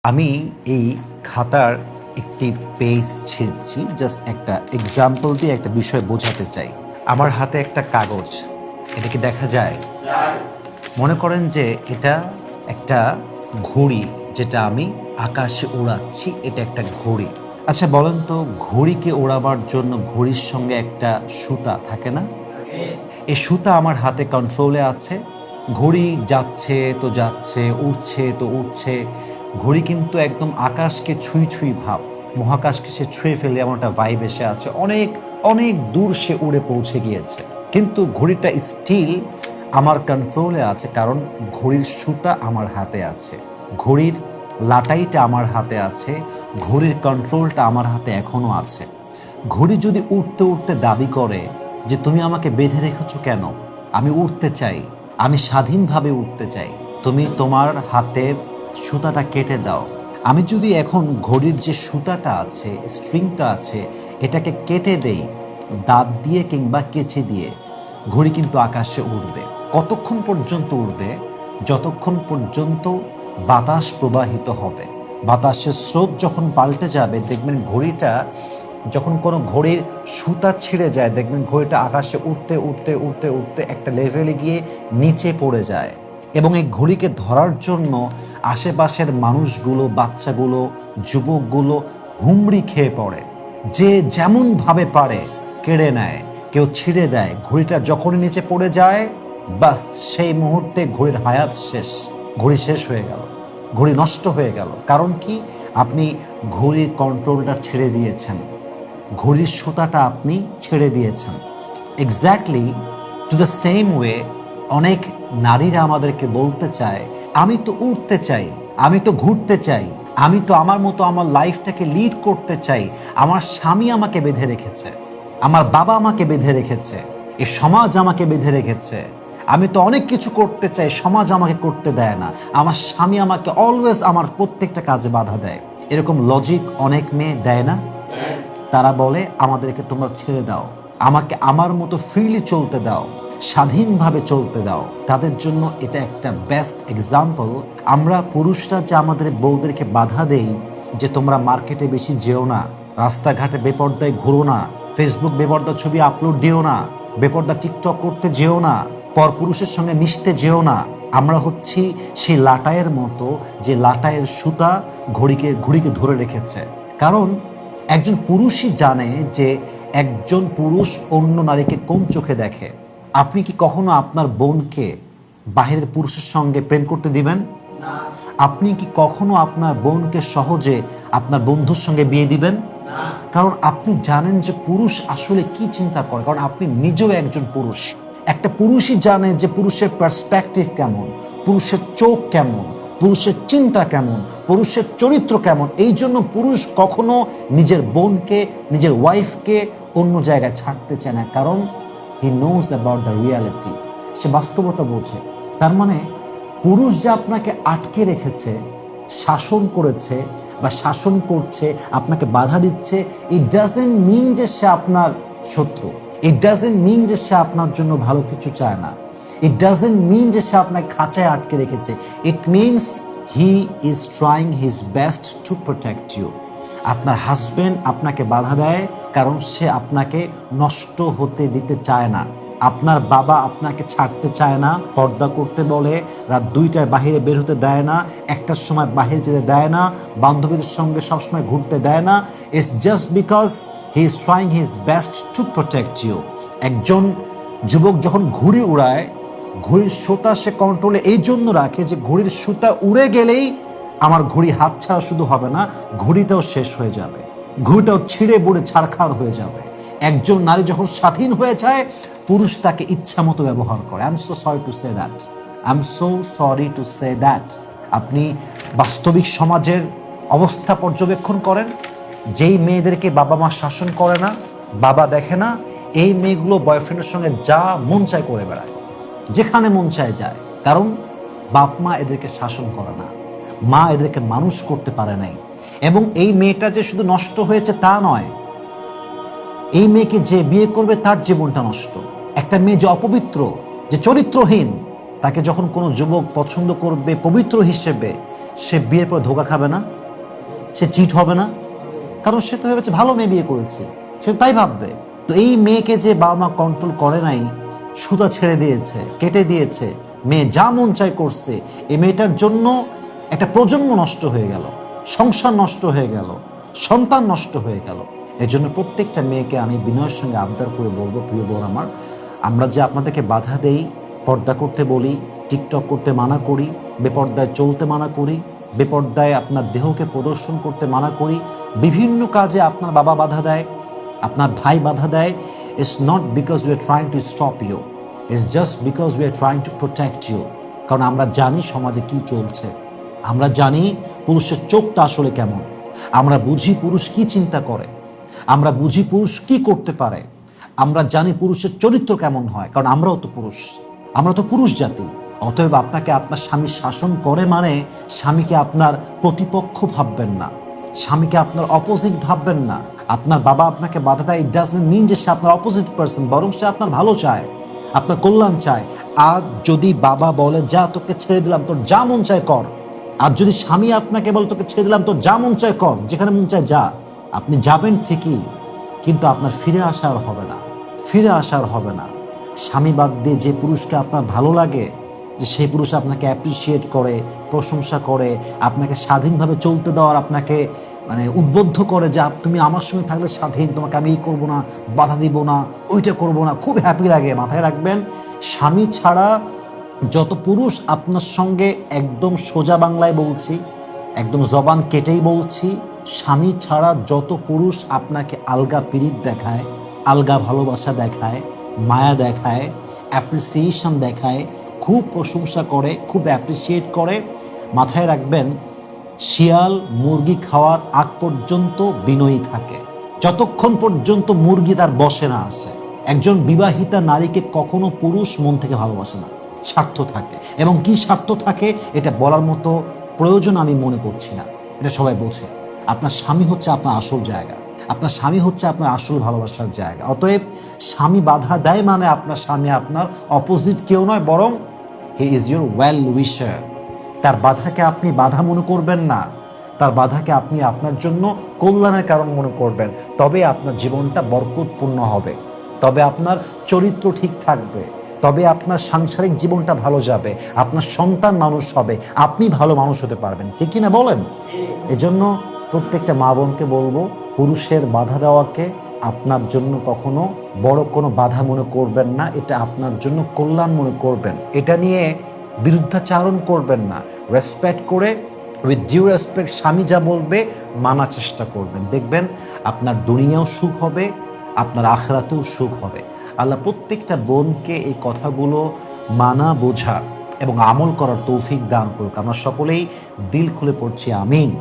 আমি এই খাতার একটি পেজ ছিঁড়ছি, জাস্ট একটা এক্সাম্পল দিয়ে একটা বিষয় বোঝাতে চাই। আমার হাতে একটা কাগজ, এটা কি দেখা যায়? মনে করেন যে এটা একটা ঘড়ি, যেটা আমি আকাশে উড়াচ্ছি, এটা একটা ঘড়ি। আচ্ছা বলেন তো, ঘড়িকে ওড়াবার জন্য ঘড়ির সঙ্গে একটা সুতা থাকে না? এই সুতা আমার হাতে কন্ট্রোলে আছে। ঘড়ি যাচ্ছে তো যাচ্ছে, উড়ছে তো উড়ছে। ঘড়ি কিন্তু একদম আকাশকে ছুঁই ছুঁই ভাব, মহাকাশকে সে ছুঁয়ে ফেলে, এমন একটা ভাইব এসে আছে। অনেক অনেক দূর সে উড়ে পৌঁছে গিয়েছে, কিন্তু ঘড়িটা স্টিল আমার কন্ট্রোলে আছে, কারণ ঘড়ির সুতা আমার হাতে আছে, ঘড়ির লাটাইটা আমার হাতে আছে, ঘড়ির কন্ট্রোলটা আমার হাতে এখনো আছে। ঘড়ি যদি উঠতে উঠতে দাবি করে যে তুমি আমাকে বেঁধে রেখেছো কেন, আমি উঠতে চাই, আমি স্বাধীনভাবে উঠতে চাই, তুমি তোমার হাতের সুতাটা কেটে দাও। আমি যদি এখন ঘড়ির যে সুতাটা আছে, স্ট্রিংটা আছে, এটাকে কেটে দেই দাঁত দিয়ে কিংবা কেচে দিয়ে, ঘড়ি কিন্তু আকাশে উড়বে। কতক্ষণ পর্যন্ত উড়বে? যতক্ষণ পর্যন্ত বাতাস প্রবাহিত হবে। বাতাসের স্রোত যখন পাল্টে যাবে, দেখবেন ঘড়িটা, যখন কোনো ঘড়ির সুতা ছিঁড়ে যায়, দেখবেন ঘড়িটা আকাশে উঠতে উঠতে উঠতে উঠতে একটা লেভেলে গিয়ে নিচে পড়ে যায়। এবং এই ঘড়িকে ধরার জন্য আশেপাশের মানুষগুলো, বাচ্চাগুলো, যুবকগুলো হুমড়ি খেয়ে পড়ে। যে যেমনভাবে পারে কেড়ে নেয়, কেউ ছিঁড়ে দেয়। ঘড়িটা যখনই নিচে পড়ে যায়, বাস সেই মুহূর্তে ঘড়ির হায়াত শেষ, ঘড়ি শেষ হয়ে গেল, ঘড়ি নষ্ট হয়ে গেল। কারণ কি? আপনি ঘড়ির কন্ট্রোলটা ছেড়ে দিয়েছেন, ঘড়ির সুতাটা আপনি ছেড়ে দিয়েছেন। Exactly to the same way অনেক নারীরা আমাদেরকে বলতে চায়, আমি তো উঠতে চাই, আমি তো ঘুরতে চাই, আমি তো আমার মতো আমার লাইফটাকে লিড করতে চাই, আমার স্বামী আমাকে বেঁধে রেখেছে, আমার বাবা আমাকে বেঁধে রেখেছে, এই সমাজ আমাকে বেঁধে রেখেছে, আমি তো অনেক কিছু করতে চাই, সমাজ আমাকে করতে দেয় না, আমার স্বামী আমাকে অলওয়েজ আমার প্রত্যেকটা কাজে বাধা দেয়। এরকম লজিক অনেক মেয়ে দেয় না? তারা বলে আমাদেরকে তোমরা ছেড়ে দাও, আমাকে আমার মতো ফ্রিলি চলতে দাও, স্বাধীনভাবে চলতে দাও। তাদের জন্য এটা একটা বেস্ট এক্সাম্পল। আমরা পুরুষরা যে আমাদের বউদেরকে বাধা দেই যে তোমরা মার্কেটে বেশি যেও না, রাস্তাঘাটে বেপর্দায় ঘুরো না, ফেসবুক বেপর্দা ছবি আপলোড দিও না, বেপর্দা টিকটক করতে যেও না, পরপুরুষের সঙ্গে মিশতে যেও না, আমরা হচ্ছি সেই লাটাইয়ের মতো, যে লাটাইয়ের সুতা ঘড়িকে ধরে রেখেছে। কারণ একজন পুরুষই জানে যে একজন পুরুষ অন্য নারীকে কোন চোখে দেখে। আপনি কি কখনো আপনার বোনকে বাহিরের পুরুষের সঙ্গে প্রেম করতে দিবেন? আপনি কি কখনো আপনার বোনকে সহজে আপনার বন্ধুর সঙ্গে বিয়ে দিবেন? কারণ আপনি জানেন যে পুরুষ আসলে কি চিন্তা করে, কারণ আপনি নিজেও একজন পুরুষ। একটা পুরুষই জানে যে পুরুষের পার্সপেক্টিভ কেমন, পুরুষের চোখ কেমন, পুরুষের চিন্তা কেমন, পুরুষের চরিত্র কেমন। এই জন্য পুরুষ কখনো নিজের বোনকে, নিজের ওয়াইফকে অন্য জায়গায় ছাড়তে চায় না, কারণ he knows about the reality, সে বাস্তবতা বোঝে। তার মানে পুরুষ যে আপনাকে আটকে রেখেছে, শাসন করেছে বা শাসন করছে, আপনাকে বাধা দিচ্ছে, ইট ডাজন্ট মিন যে সে আপনার শত্রু, ইট ডাজন্ট মিন যে সে আপনার জন্য ভালো কিছু চায় না, ইট ডাজন্ট মিন যে সে আপনাকে খাঁচায় আটকে রেখেছে। It means he is trying his best to protect you. আপনার হাজবেন্ড আপনাকে বাধা দেয় কারণ সে আপনাকে নষ্ট হতে দিতে চায় না। আপনার বাবা আপনাকে ছাড়তে চায় না, পর্দা করতে বলে, রাত 2টায় বাহিরে বের হতে দেয় না, 1টার সময় বাহিরে যেতে দেয় না, বান্ধবীদের সঙ্গে সবসময় ঘুরতে দেয় না। It's just because he is trying his best to protect you. একজন যুবক যখন ঘুড়ি উড়ায়, ঘড়ির সুতা সে কন্ট্রোলে এই জন্য রাখে যে ঘড়ির সুতা উড়ে গেলেই আমার ঘড়ি হাত ছাড়া শুধু হবে না, ঘড়িটাও শেষ হয়ে যাবে, ঘড়িটাও ছিঁড়ে বুড়ে ছারখার হয়ে যাবে। একজন নারী যখন স্বাধীন হয়ে যায়, পুরুষ তাকে ইচ্ছা মতো ব্যবহার করে। I am so sorry to say that, I am so sorry to say that. আপনি বাস্তবিক সমাজের অবস্থা পর্যবেক্ষণ করেন, যেই মেয়েদেরকে বাবা মা শাসন করে না, বাবা দেখে না, এই মেয়েগুলো বয়ফ্রেন্ডের সঙ্গে যা মন চায় করে বেড়ায়, যেখানে মন চায় যায়। কারণ বাপ মা এদেরকে শাসন করে না, মা এদেরকে মানুষ করতে পারে নাই। এবং এই মেয়েটা যে শুধু নষ্ট হয়েছে তা নয়, এই মেয়েকে যে বিয়ে করবে তার জীবনটা নষ্ট। একটা মেয়ে যে অপবিত্র, যে চরিত্রহীন, তাকে যখন কোনো যুবক পছন্দ করবে পবিত্র হিসেবে, সে বিয়ের পর ধোঁকা খাবে না? সে চিট হবে না? কারণ সে তো ভেবেছে ভালো মেয়ে বিয়ে করেছে, সে তাই ভাববে। তো এই মেয়েকে যে বাবা মা কন্ট্রোল করে নাই, সুতা ছেড়ে দিয়েছে, কেটে দিয়েছে, মেয়ে যা মন চাই করছে, এই মেয়েটার জন্য একটা প্রজন্ম নষ্ট হয়ে গেল, সংসার নষ্ট হয়ে গেল, সন্তান নষ্ট হয়ে গেল। এজন্য প্রত্যেকটা মেয়েকে আমি বিনয়ের সঙ্গে আবদার করে বলবো, প্রিয় বোন আমার, আমরা যে আপনাদেরকে বাধা দেই, পর্দা করতে বলি, টিকটক করতে মানা করি, বেপর্দায় চলতে মানা করি, বেপর্দায় আপনার দেহকে প্রদর্শন করতে মানা করি, বিভিন্ন কাজে আপনার বাবা বাধা দেয়, আপনার ভাই বাধা দেয়, it's not because we are trying to stop you, it's just because we are trying to protect you. কারণ আমরা জানি সমাজে কি চলছে, আমরা জানি পুরুষের চোখটা আসলে কেমন, আমরা বুঝি পুরুষ কি চিন্তা করে, আমরা বুঝি পুরুষ কি করতে পারে, আমরা জানি পুরুষের চরিত্র কেমন হয়, কারণ আমরাও তো পুরুষ, আমরা তো পুরুষ জাতি। অতএব আপনাকে আপনার স্বামী শাসন করে মানে স্বামীকে আপনার প্রতিপক্ষ ভাববেন না, স্বামীকে আপনার অপোজিট ভাববেন না। আপনার বাবা আপনাকে বাধা দেয়, ইট ডাজন্ট মিন যে সে আপনার অপোজিট পার্সন, বরং সে আপনার ভালো চায়, আপনার কল্যাণ চায়। আর যদি বাবা বলে যা তোকে ছেড়ে দিলাম, তোর যা মন চায় কর, আর যদি স্বামী আপনাকে বলে তোকে ছেড়ে দিলাম, তোর যা মন চায় কর, যেখানে মন চায় যা, আপনি যাবেন ঠিকই, কিন্তু আপনার ফিরে আসা আর হবে না, ফিরে আসা আর হবে না। স্বামী বাদ দিয়ে যে পুরুষকে আপনার ভালো লাগে, যে সেই পুরুষ আপনাকে অ্যাপ্রিসিয়েট করে, প্রশংসা করে, আপনাকে স্বাধীনভাবে চলতে দেওয়ার আপনাকে মানে উদ্বুদ্ধ করে যে তুমি আমার সঙ্গে থাকলে স্বাধীন, তোমাকে আমি এই করবো না, বাধা দিব না, ওইটা করবো না, খুব হ্যাপি লাগে। মাথায় রাখবেন, স্বামী ছাড়া যত পুরুষ আপনার সঙ্গে, একদম সোজা বাংলায় বলছি, একদম জবান কেটেই বলছি, স্বামী ছাড়া যত পুরুষ আপনাকে আলগা পিরিত দেখায়, আলগা ভালোবাসা দেখায়, মায়া দেখায়, অ্যাপ্রিসিয়েশন দেখায়, খুব প্রশংসা করে, খুব অ্যাপ্রিসিয়েট করে, মাথায় রাখবেন শিয়াল মুরগি খাওয়ার আগ পর্যন্ত বিনয়ী থাকে, যতক্ষণ পর্যন্ত মুরগি তার বসে না আসে। একজন বিবাহিতা নারীকে কখনো পুরুষ মন থেকে ভালোবাসে না, স্বার্থ থাকে। এবং কি স্বার্থ থাকে এটা বলার মতো প্রয়োজন আমি মনে করছি না, এটা সবাই বোঝে। আপনার স্বামী হচ্ছে আপনার আসল জায়গা, আপনার স্বামী হচ্ছে আপনার আসল ভালোবাসার জায়গা। অতএব স্বামী বাধা দেয় মানে আপনার স্বামী আপনার অপোজিট কেউ নয়, বরং হি ইজ ইউর ওয়েল উইশার। তার বাধাকে আপনি বাধা মনে করবেন না, তার বাধাকে আপনি আপনার জন্য কল্যাণের কারণ মনে করবেন। তবে আপনার জীবনটা বরকতপূর্ণ হবে, তবে আপনার চরিত্র ঠিক থাকবে, তবে আপনার সাংসারিক জীবনটা ভালো যাবে, আপনার সন্তান মানুষ হবে, আপনি ভালো মানুষ হতে পারবেন। ঠিক কিনা বলেন? এজন্য প্রত্যেকটা মা বোনকে বলবো, পুরুষের বাধা দেওয়াকে আপনার জন্য কখনো বড় কোনো বাধা মনে করবেন না, এটা আপনার জন্য কল্যাণ মনে করবেন। এটা নিয়ে বিরুদ্ধাচারণ করবেন না, রেসপেক্ট করে, উইথ ডিউ রেসপেক্ট স্বামী যা বলবে মানার চেষ্টা করবেন। দেখবেন আপনার দুনিয়াও সুখ হবে, আপনার আখিরাতেও সুখ হবে। আল্লাহ প্রত্যেকটা বোনকে এই কথাগুলো মানা, বোঝা এবং আমল করার তৌফিক দান করুক। আমরা সকলেই দিল খুলে পড়ছি আমিন।